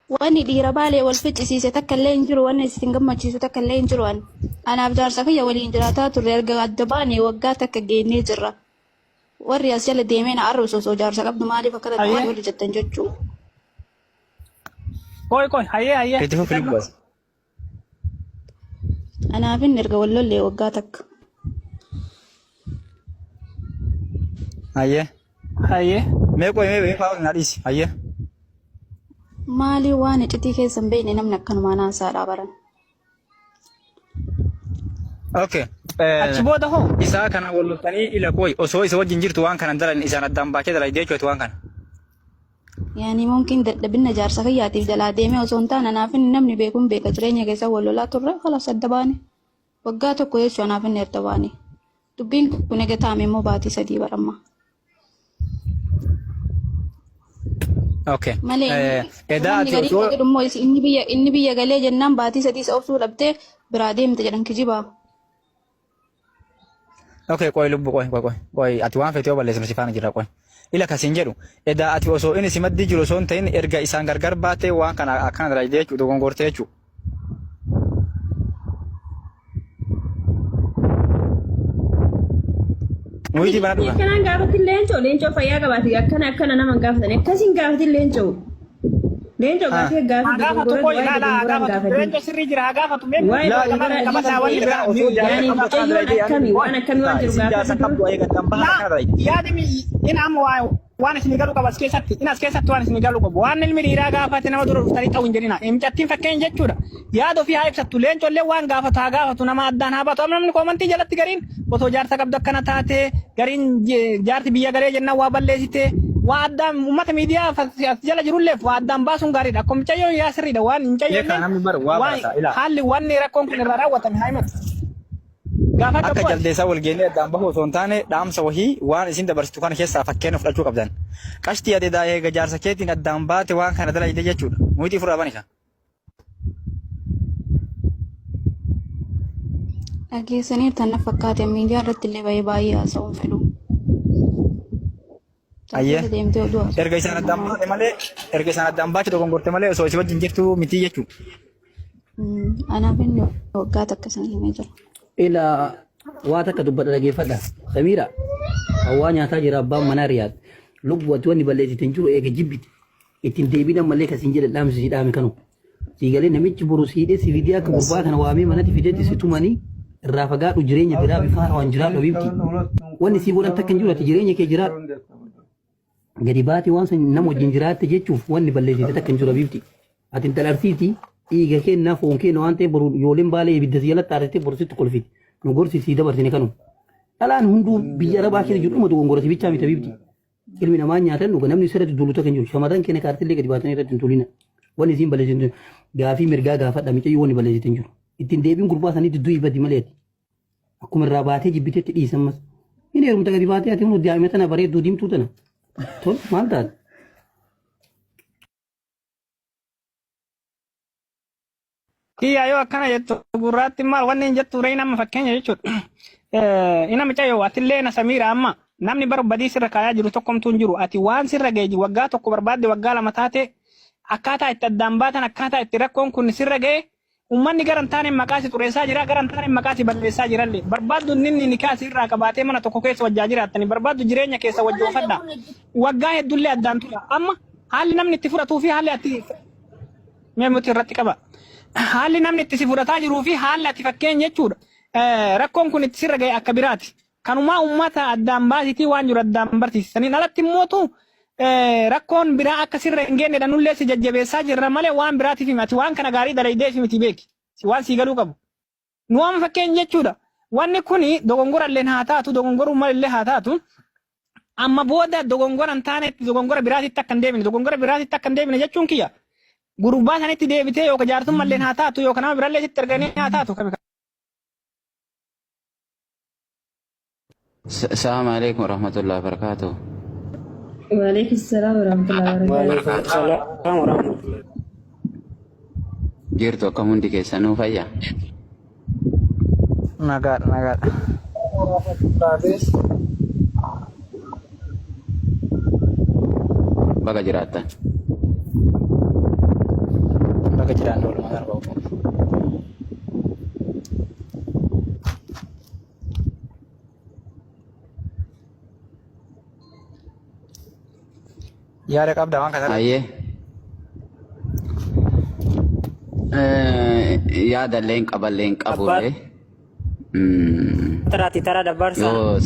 Wani dhiira baalee wal ficcisiise takka illee hin jiru, wanni isin gammachiisu takka illee hin jiru. Anaaf jaarsa kiyya waliin jiraataa turre, erga adda baanee waggaa takka geennee jirra. Warri as jala deemee na arrabsu osoo jaarsa qabdu maaliif akka taate warri jettan jechuudha. Koy hayyee. Itti fufi bas. Anaafin erga wal lollee waggaa takka. Hayyee. Mee fa'aa na dhiisi. Hayyee. Maali waan iccitii keessa hin beekne namni akkanumaa naasaadhaa baran. Okay. Achi booda hoo? Isaa kana wal loltanii ila koy osoo isa wajjin jirtu waan kana dalan isaan addaan baakee dalay jechuudha waan kana. Yaani mungkin dadhabina jaarsa kiyyaatiif jalaa deemee osoo hin taane anaafin namni beekuun beeka jireenya keessa wal lolaa turre halas adda baane. Waggaa tokko jechuun anaafin adda baane. Dubbiin kun egaa taa'ame immoo baatii 3 baramma. Okay. Malee inni biyya galee jennaan baatii 3 obsuu dhabdee biraa deemte jedhan kijibaa. Okay, koy lubbu koy ati waan feetee balleessu si faana jira koy. Ila kasin jedhu edaa ati osoo inni si maddi jiru osoo hin ta'in erga isaan gargar baatee waan kana akkana dalay jechuudha dogongortee jechuudha. Muitii bana dhugaa. Akkanaan gaafatin leencoo fayyaa qabaate akkana nama gaafatan akkasiin gaafatin leencoo gaafate leencoo sirrii jira gaafatu mee waan akkamii waan jiru gaafatu yaadimi in amma waan isin galu qabas keessatti in as keessatti waan isin galu qabu waan ilmi dhiiraa gaafate nama dura dhuftanii ta'u hin jedhina himcattiin fakkeen jechuudha yaada ofii haa ibsattu leencollee waan gaafatu nama addaan haa baatu namni koomantii jalatti gariin otoo jaarsa qabdu akkana taate gariin jaarti biyya galee jennaan waa balleessite waa addaan uummata miidiyaa jala jirulleef waa addaan baasuun gaariidha akkuma mucayyoon yaa sirriidha waan hin cayyoolle haalli wanni rakkoon kun irraa raawwatame haa himatu. Akka jaldeessaa wal geenyee addaan bahuu osoo hin taane dhaamsa wahii waan isin dabarsitu kana keessaa fakkeenya fudhachuu qabdan. Qashtii adeedaa eega jaarsa keetiin addaan baate waan kana dalayde jechuudha. Muitii furraa banisa. Dhageessanii tan fakkaate miidiyaa irratti illee baay'ee haasa'uun fedhu. Erga isaan addaan baate dogongorte malee osoo si wajjin jirtu miti jechuudha. Anaaf inni waggaa takka sana himee jira. Ila waa takka dubbadha dhageeffadha. Samiira hawaa nyaataa jira abbaan manaa riyaad. Lubbuwatti wanni balleessiteen jiru eega jibbiti. Ittiin deebiidhaan mallee kasiin jedhe dhaamsi si dhaame kanu. Siigalee namichi boru siidhee si fidee akka gurbaa kana waamee manatti fideetti si tumanii irraa fagaadhu jireenya biraa bifaa waan jiraadhu bifti. Wanni si godhan takka hin jiru ati jireenya kee jiraadhu. Gadi baatee waan san nama wajjin jiraatte jechuuf wanni balleessite takka hin jiru bifti. Ati intalarsiiti dhiiga kennaa foon kenna waan ta'eef boru yooleen baalee ibidda si jalatti aartee borsitti kolfiti. Nu gorsi si dabarsine kanu. Dhalaan hunduu biyya arabaa keessa jiru dhuma dogongorati bichaa miti bifti. Ilmi namaa nyaatan dhuga namni sirratti dulu takka hin jiru. Shamarran keenya kaartillee gadi baatanii irratti hin tulina. Wanni isiin balleessitu gaafii mirgaa gaafadha micayyuu wanni balleessitu hin jiru. Ittiin deebiin gurbaa saniitti du'i badi maleeti. Akkuma irraa baatee jibbiteetti dhiisammas. Inni heerumta gadi baatee ati hunduu daa'ima tana bareedduu diimtuu tana. Tol maal taate? Kiyyaa yoo akkana jettu gurraatti maal wanni hin jettu ree nama fakkeenya jechuudha. Ina micayyoo atillee na Samiira amma namni barbadii sirra kaayaa jiru tokkomtuu hin jiru ati waan sirra ga'e waggaa tokko barbaadde waggaa lama taate akkaataa itti addaan baatan akkaataa itti rakkoon kun sirra ga'e ummanni garan taane maqaasi xureessaa jira garan taane maqaasi balleessaa jirallee barbaaddu ninni nikaasi irraa qabaatee mana tokko keessa wajjaa jiraattanii barbaaddu jireenya keessa wajjoofadha waggaa heddullee addaan tura amma haalli namni itti fudhatuu fi haalli ati meemuti irratti qaba haalli namni itti si fudhataa jiruu fi haalli ati fakkeenya jechuudha rakkoon kun itti sirra ga'e akka biraati kanumaa ummata addaan baasitii waan jiru addaan barsiisaniin alatti immootu rakkoon biraa akka sirra hin geenyedha nullee si jajjabeessaa jirra malee waan biraatiif himati waan kana gaarii dalaydee fi miti beeki waan sii galuu qabu nu amma fakkeenya jechuudha wanni kuni dogongorallee haa taatu dogongorummaa illee haa taatu amma booda dogongora hin taanetti dogongora biraatitti akka hin deebine dogongora biraatitti akka hin deebine jechuun kiyya gurbaa sanitti deebitee yookaan jaartummallee haa taatu yookaan nama birallee sitti erganii haa taatu. السلام عليكم ورحمة الله وبركاته. وعليكم السلام ورحمة الله وبركاته. جيرتو كموندي كيسانو فيا. Nagar. Baga jirata. baga jiraan walumaa gala bahu. Yaada qabda waan kana. Ayyee. Yaada illee hin qaballee hin qabu. Tara dabarsa. Yoo